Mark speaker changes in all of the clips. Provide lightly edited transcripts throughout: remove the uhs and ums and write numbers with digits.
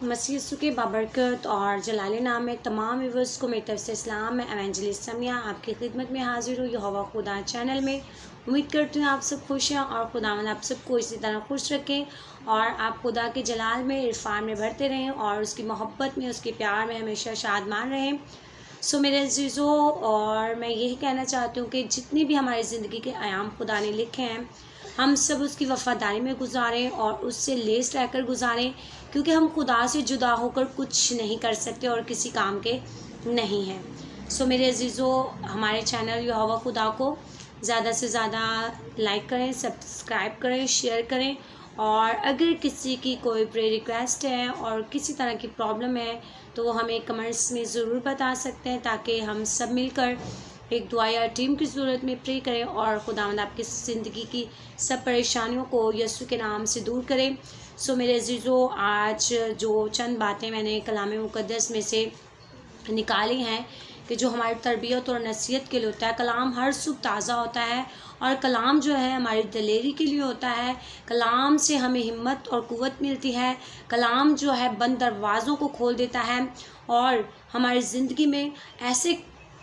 Speaker 1: मसीह यीशु के बाबरकत और जलाल नाम में तमाम व्यूअर्स को मेरी तरफ से इस्लाम में एवेंजलिस्ट समिया आपकी खिदमत में हाजिर हूँ यहोवा खुदा चैनल में। उम्मीद करती हूँ आप सब खुश हैं और खुदावंद आप सबको इसी तरह खुश रखें और आप खुदा के जलाल में इरफान में बढ़ते रहें और उसकी मोहब्बत में उसके प्यार में हमेशा शादमान रहें। सो मेरे अजीज़ों, और मैं यही कहना चाहती हूँ कि जितनी भी हमारी ज़िंदगी के आयाम खुदा ने लिखे हैं हम सब उसकी वफ़ादारी में गुजारें और उससे लेस रहकर गुजारें, क्योंकि हम खुदा से जुदा होकर कुछ नहीं कर सकते और किसी काम के नहीं हैं। सो मेरे अजीज़ों, हमारे चैनल यहोवा खुदा को ज़्यादा से ज़्यादा लाइक करें, सब्सक्राइब करें, शेयर करें और अगर किसी की कोई प्रे रिक्वेस्ट है और किसी तरह की प्रॉब्लम है तो वो हमें कमेंट्स में ज़रूर बता सकते हैं, ताकि हम सब मिलकर एक दुआ या टीम की ज़रूरत में प्रे करें और खुदावंद आपकी ज़िंदगी की सब परेशानियों को यीशु के नाम से दूर करें। सो मेरे अजीज़ों, आज जो चंद बातें मैंने कलाम मुक़द्दस में से निकाली हैं कि जो हमारी तरबियत और नसीहत के लिए होता है। कलाम हर सुबह ताज़ा होता है और कलाम जो है हमारी दिलेरी के लिए होता है। कलाम से हमें हिम्मत और क़ुव्वत मिलती है। कलाम जो है बंद दरवाज़ों को खोल देता है और हमारी ज़िंदगी में ऐसे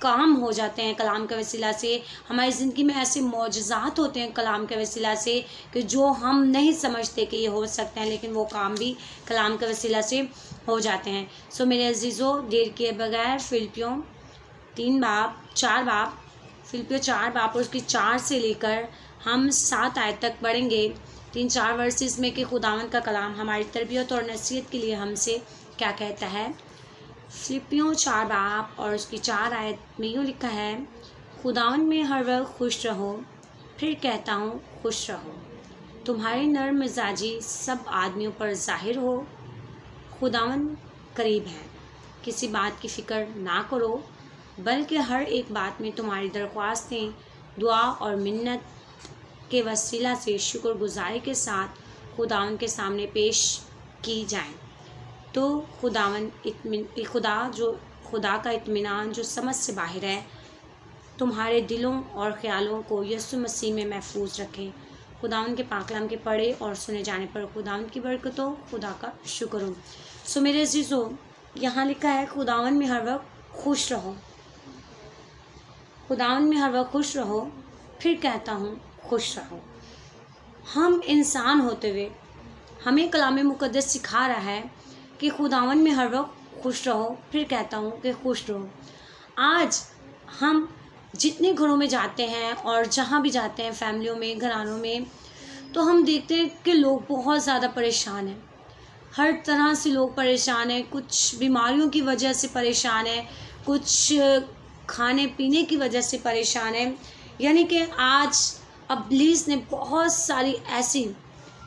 Speaker 1: काम हो जाते हैं कलाम के वसीला से। हमारी ज़िंदगी में ऐसे मौजज़ात होते हैं कलाम के वसीला से कि जो हम नहीं समझते कि ये हो सकते हैं, लेकिन वो काम भी कलाम के वसीला से हो जाते हैं। सो मेरे अजीज़ों, देर किए बगैर फिलिपियों 4 बाब और उसकी 4 से लेकर हम 7 आयत तक पढ़ेंगे। 3-4 वर्सेस में कि खुदावंद का कलाम हमारी तरबियत और नसीहत के लिए हमसे क्या कहता है। फिलिपियों 4 बाब और उसकी 4 आयत में यूँ लिखा है, खुदावंद में हर वक्त खुश रहो। फिर कहता हूँ खुश रहो। तुम्हारी नर्म मिजाजी सब आदमियों पर जाहिर हो। खुदावंद करीब है। किसी बात की फ़िक्र ना करो, बल्कि हर एक बात में तुम्हारी दरख्वास्तें दुआ और मिन्नत के वसीला से शुक्रगुजारी के साथ खुदावंद के सामने पेश की जाएं। तो खुदा का इत्मीनान जो समझ से बाहर है तुम्हारे दिलों और ख़्यालों को यीशु मसीह में महफूज रखें। खुदावंद के पाकलाम के पढ़े और सुने जाने पर खुदावंद की बरकतों खुदा का शुक्र हो। सो मेरे अजीज़ों, यहाँ लिखा है खुदावंद में हर वक्त खुश रहो। खुदावंद में हर वक्त खुश रहो। फिर कहता हूँ खुश रहो। हम इंसान होते हुए हमें कलाम मुक़द्दस सिखा रहा है कि खुदावंद में हर वक्त खुश रहो। फिर कहता हूँ कि खुश रहो। आज हम जितने घरों में जाते हैं और जहाँ भी जाते हैं, फैमिलियों में, घरानों में, तो हम देखते हैं कि लोग बहुत ज़्यादा परेशान हैं। हर तरह से लोग परेशान हैं। कुछ बीमारियों की वजह से परेशान हैं, कुछ खाने पीने की वजह से परेशान हैं। यानी कि आज इब्लीस ने बहुत सारी ऐसी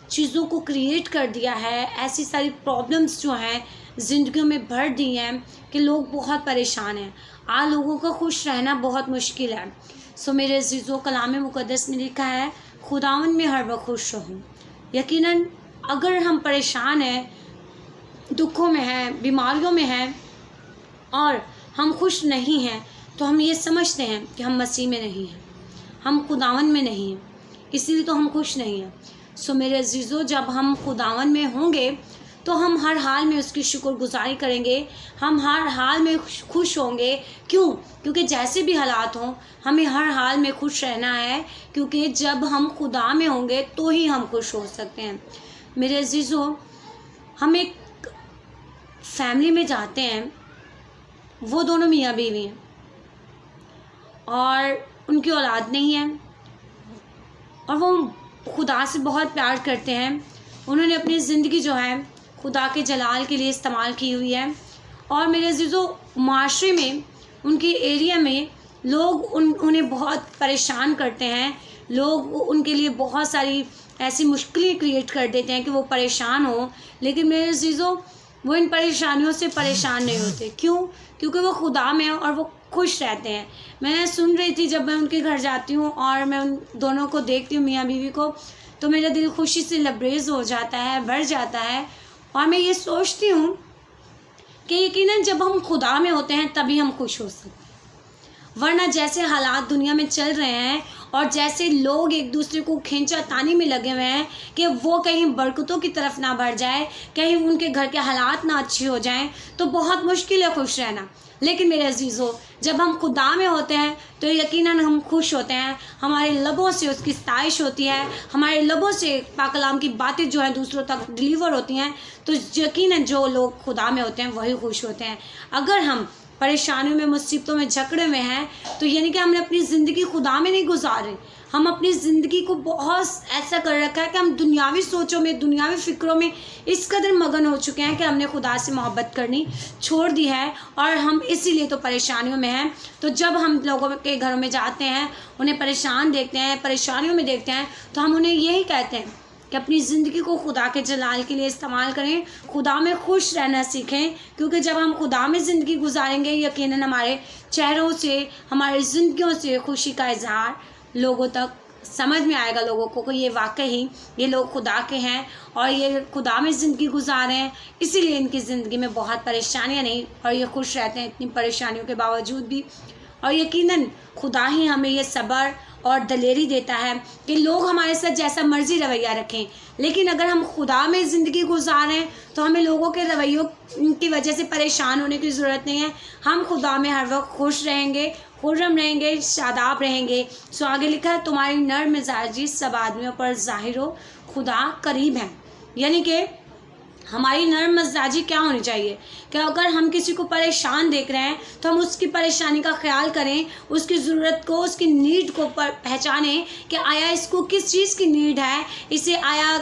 Speaker 1: चीज़ों को क्रिएट कर दिया है, ऐसी सारी प्रॉब्लम्स जो हैं ज़िंदगियों में भर दी हैं कि लोग बहुत परेशान हैं। आज लोगों का खुश रहना बहुत मुश्किल है। सो मेरे अजीज़ों, कलाम मुक़द्दस में लिखा है खुदावंद में हर वक्त खुश रहो। यकीनन अगर हम परेशान हैं, दुखों में हैं, बीमारियों में हैं और हम खुश नहीं हैं, तो हम ये समझते हैं कि हम मसीह में नहीं हैं, हम खुदावंद में नहीं हैं, इसीलिए तो हम खुश नहीं हैं। सो मेरे अजीज़ों, जब हम खुदावंद में होंगे तो हम हर हाल में उसकी शुक्रगुजारी करेंगे, हम हर हाल में खुश होंगे। क्यों? क्योंकि जैसे भी हालात हों हमें हर हाल में खुश रहना है, क्योंकि जब हम खुदा में होंगे तो ही हम खुश हो सकते हैं। मेरे अजीज़ों, हम एक फैमिली में जाते हैं, वो दोनों मियाँ बीवी हैं और उनकी औलाद नहीं है और वो खुदा से बहुत प्यार करते हैं। उन्होंने अपनी ज़िंदगी जो है खुदा के जलाल के लिए इस्तेमाल की हुई है। और मेरे अजीज़ों, माशरे में, उनके एरिया में लोग उन्हें बहुत परेशान करते हैं। लोग उनके लिए बहुत सारी ऐसी मुश्किलें क्रिएट कर देते हैं कि वो परेशान हो। लेकिन मेरे अजीज़ों, वो इन परेशानियों से परेशान नहीं होते। क्यों? क्योंकि वो खुदा में और वो खुश रहते हैं। मैं सुन रही थी, जब मैं उनके घर जाती हूँ और मैं उन दोनों को देखती हूँ, मियाँ बीवी को, तो मेरा दिल खुशी से लबरेज हो जाता है, भर जाता है। और मैं ये सोचती हूँ कि यकीनन जब हम खुदा में होते हैं तभी हम खुश हो सकते हैं। वरना जैसे हालात दुनिया में चल रहे हैं और जैसे लोग एक दूसरे को खींचातानी में लगे हुए हैं कि वो कहीं बरकतों की तरफ ना बढ़ जाए, कहीं उनके घर के हालात ना अच्छे हो जाएं, तो बहुत मुश्किल है खुश रहना। लेकिन मेरे अजीज़ों, जब हम खुदा में होते हैं तो यकीनन हम खुश होते हैं, हमारे लबों से उसकी सताइश होती है, हमारे लबों से पाक कलाम की बातें जो हैं दूसरों तक डिलीवर होती हैं, तो यकीनन जो लोग खुदा में होते हैं वही खुश होते हैं। अगर हम परेशानियों में, मुसीबतों में जकड़े हुए हैं, तो यानी कि हमने अपनी ज़िंदगी खुदा में नहीं गुजारी। हम अपनी ज़िंदगी को बहुत ऐसा कर रखा है कि हम दुनियावी सोचों में, दुनियावी फ़िक्रों में इस कदर मगन हो चुके हैं कि हमने खुदा से मोहब्बत करनी छोड़ दी है, और हम इसीलिए तो परेशानियों में हैं। तो जब हम लोगों के घरों में जाते हैं, उन्हें परेशान देखते हैं, परेशानियों में देखते हैं, तो हम उन्हें यही कहते हैं कि अपनी ज़िंदगी को खुदा के जलाल के लिए इस्तेमाल करें, खुदा में खुश रहना सीखें, क्योंकि जब हम खुदा में ज़िंदगी गुजारेंगे, यकीनन हमारे चेहरों से, हमारी ज़िंदगियों से खुशी का इजहार लोगों तक समझ में आएगा, लोगों को ये वाकई ये लोग खुदा के हैं और ये खुदा में ज़िंदगी गुजारे हैं, इसीलिए इनकी ज़िंदगी में बहुत परेशानियाँ नहीं, और ये खुश रहते हैं इतनी परेशानियों के बावजूद भी। और यकीनन खुदा ही हमें ये सब्र और दलेरी देता है कि लोग हमारे साथ जैसा मर्जी रवैया रखें, लेकिन अगर हम खुदा में ज़िंदगी गुजारें तो हमें लोगों के रवैयों की वजह से परेशान होने की ज़रूरत नहीं है। हम खुदा में हर वक्त खुश रहेंगे, खुर्रम रहेंगे, शादाब रहेंगे। सो आगे लिखा है, तुम्हारी नर्म मिजाजी सब आदमियों पर ज़ाहिर हो, खुदा करीब है। यानी कि हमारी नर्म मिजाजी क्या होनी चाहिए कि अगर हम किसी को परेशान देख रहे हैं तो हम उसकी परेशानी का ख्याल करें, उसकी ज़रूरत को, उसकी नीड को पहचानें कि आया इसको किस चीज़ की नीड है, इसे आया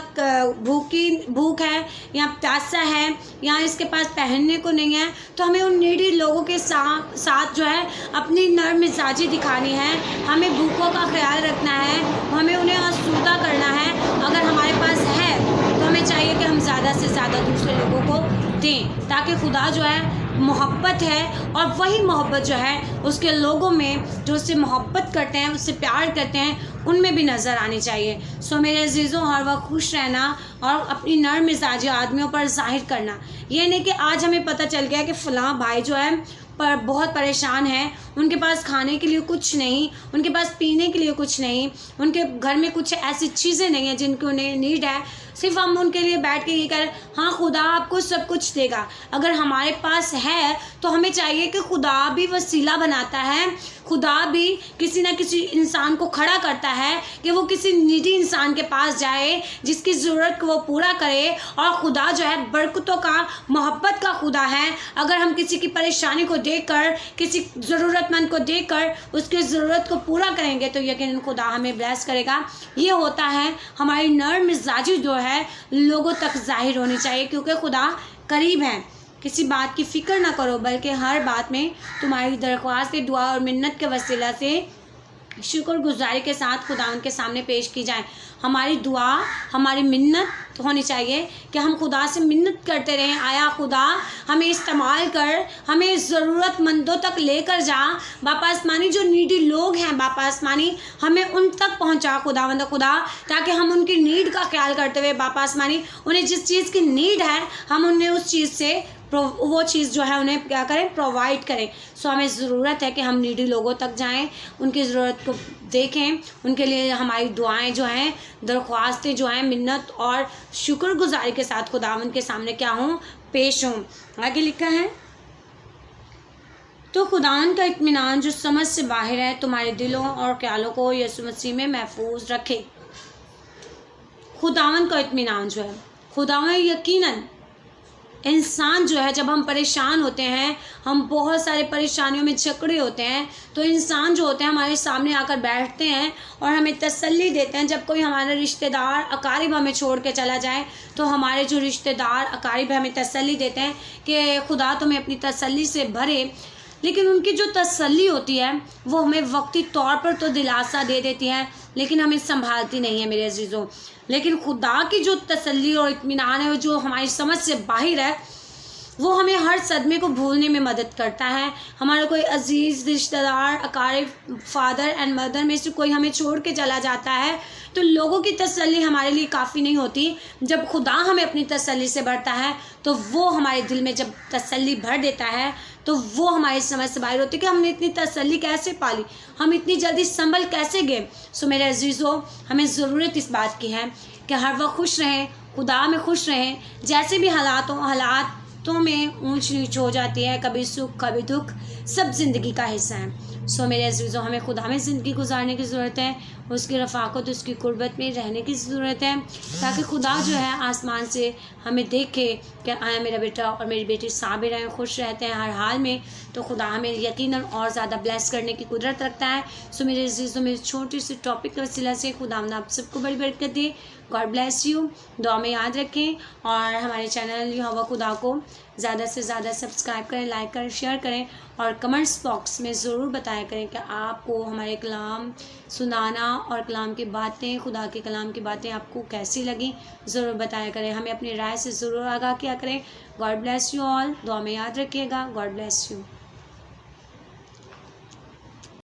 Speaker 1: भूख है या प्यासा है या इसके पास पहनने को नहीं है। तो हमें उन नीडी लोगों के साथ जो है अपनी नर्म मिजाजी दिखानी है, हमें भूखों का ख्याल रखना है, हमें उन्हें आसूदा करना है। अगर हमारे पास है तो हमें चाहिए कि हम ज़्यादा से ज़्यादा दूसरे लोगों को दें, ताकि खुदा जो है मोहब्बत है, और वही मोहब्बत जो है उसके लोगों में जो उससे मोहब्बत करते हैं, उससे प्यार करते हैं, उनमें भी नज़र आनी चाहिए। सो मेरे अजीज़ों, हर वक्त खुश रहना और अपनी नर्म मिजाजी आदमियों पर जाहिर करना। ये नहीं कि आज हमें पता चल गया कि फ़लाँ भाई जो है पर बहुत परेशान है, उनके पास खाने के लिए कुछ नहीं, उनके पास पीने के लिए कुछ नहीं, उनके घर में कुछ ऐसी चीज़ें नहीं हैं जिनको उन्हें नीड है, सिर्फ हम उनके लिए बैठ के ये करें, हाँ खुदा आपको सब कुछ देगा। अगर हमारे पास है तो हमें चाहिए कि खुदा भी वसीला बनाता है, खुदा भी किसी न किसी इंसान को खड़ा करता है कि वो किसी नीडी इंसान के पास जाए, जिसकी ज़रूरत को वो पूरा करे। और खुदा जो है बरकतों का, मोहब्बत का खुदा है। अगर हम किसी की परेशानी को देखकर, किसी ज़रूरतमंद को देखकर उसकी ज़रूरत को पूरा करेंगे तो यकीनन खुदा हमें ब्लेस करेगा। ये होता है हमारी नर्म मिजाजी जो है लोगों तक जाहिर होनी चाहिए, क्योंकि खुदा करीब है। किसी बात की फ़िक्र ना करो, बल्कि हर बात में तुम्हारी दरख्वास्त, दुआ और मिन्नत के वसीला से शुक्रगुजारी के साथ खुदा उनके सामने पेश की जाए। हमारी दुआ, हमारी मिन्नत होनी चाहिए कि हम खुदा से मिन्नत करते रहें, आया खुदा हमें इस्तेमाल कर, हमें ज़रूरतमंदों तक लेकर जा, बापा आसमानी जो नीडी लोग हैं, बापा आसमानी हमें उन तक पहुंचा खुदावंद खुदा, ताकि हम उनकी नीड का ख्याल करते हुए बापा आसमानी उन्हें जिस चीज़ की नीड है हम उन्हें उस चीज़ से वो चीज़ जो है उन्हें क्या करें, प्रोवाइड करें। सो हमें ज़रूरत है कि हम नीडी लोगों तक जाएं, उनकी ज़रूरत को देखें, उनके लिए हमारी दुआएं जो हैं, दरख्वास्तें जो हैं, मिन्नत और शुक्रगुजारी के साथ खुदावंद के सामने क्या हों, पेश हों। आगे लिखा है, तो खुदावंद का इत्मीनान जो समझ से बाहर है तुम्हारे दिलों और ख्यालों को यीशु मसीह में महफूज रखे। खुदावंद का इत्मीनान जो है, खुदावंद यकीनन इंसान जो है, जब हम परेशान होते हैं, हम बहुत सारे परेशानियों में जकड़े होते हैं, तो इंसान जो होते हैं हमारे सामने आकर बैठते हैं और हमें तसल्ली देते हैं। जब कोई हमारा रिश्तेदार अकारिब हमें छोड़ के चला जाए तो हमारे जो रिश्तेदार अकारिब हमें तसल्ली देते हैं कि खुदा तुम्हें अपनी तसल्ली से भरे। लेकिन उनकी जो तसल्ली होती है वो हमें वक्ती तौर पर तो दिलासा दे देती है, लेकिन हमें संभालती नहीं है मेरे अजीज़ों। लेकिन खुदा की जो तसल्ली और इत्मीनान है जो हमारी समझ से बाहर है, वो हमें हर सदमे को भूलने में मदद करता है। हमारा कोई अजीज़ रिश्तेदार, अकारिब, फादर एंड मदर में से कोई हमें छोड़ के चला जाता है तो लोगों की तसल्ली हमारे लिए काफ़ी नहीं होती। जब खुदा हमें अपनी तसल्ली से भरता है तो वो हमारे दिल में जब तसल्ली भर देता है तो वो हमारी समझ से बाहर होती है कि हमने इतनी तसल्ली कैसे पाली, हम इतनी जल्दी संभल कैसे गए। सो मेरे अजीज़ों, हमें ज़रूरत इस बात की है कि हर वक्त खुश रहें, खुदा में खुश रहें। जैसे भी हालातों में ऊंच नीच हो जाती है, कभी सुख कभी दुख, सब ज़िंदगी का हिस्सा है। सो मेरे अजीज़ों, हमें खुदा में ज़िंदगी गुजारने की ज़रूरत है, उसकी रफ़ाकत, उसकी कुर्बत में रहने की ज़रूरत है, ताकि खुदा जो है आसमान से हमें देखे कि आया मेरा बेटा और मेरी बेटी साबिर हैं, खुश रहते हैं हर हाल में। तो खुदा हमें यकीनन और ज़्यादा ब्लेस करने की कुदरत रखता है। सो मेरे अजीज़ों, मेरी छोटी सी टॉपिक के वसीला से खुदा आप सबको बड़ी बरकत दे। God bless you. दुआ में याद रखें और हमारे चैनल यहोवा खुदा को ज़्यादा से ज़्यादा सब्सक्राइब करें, लाइक करें, शेयर करें और कमेंट्स बॉक्स में ज़रूर बताया करें कि आपको हमारे कलाम सुनाना और कलाम की बातें, खुदा के कलाम की बातें आपको कैसी लगी, ज़रूर बताया करें। हमें अपनी राय से ज़रूर आगाह किया करें। God bless you all. दुआ में याद रखिएगा। God bless you.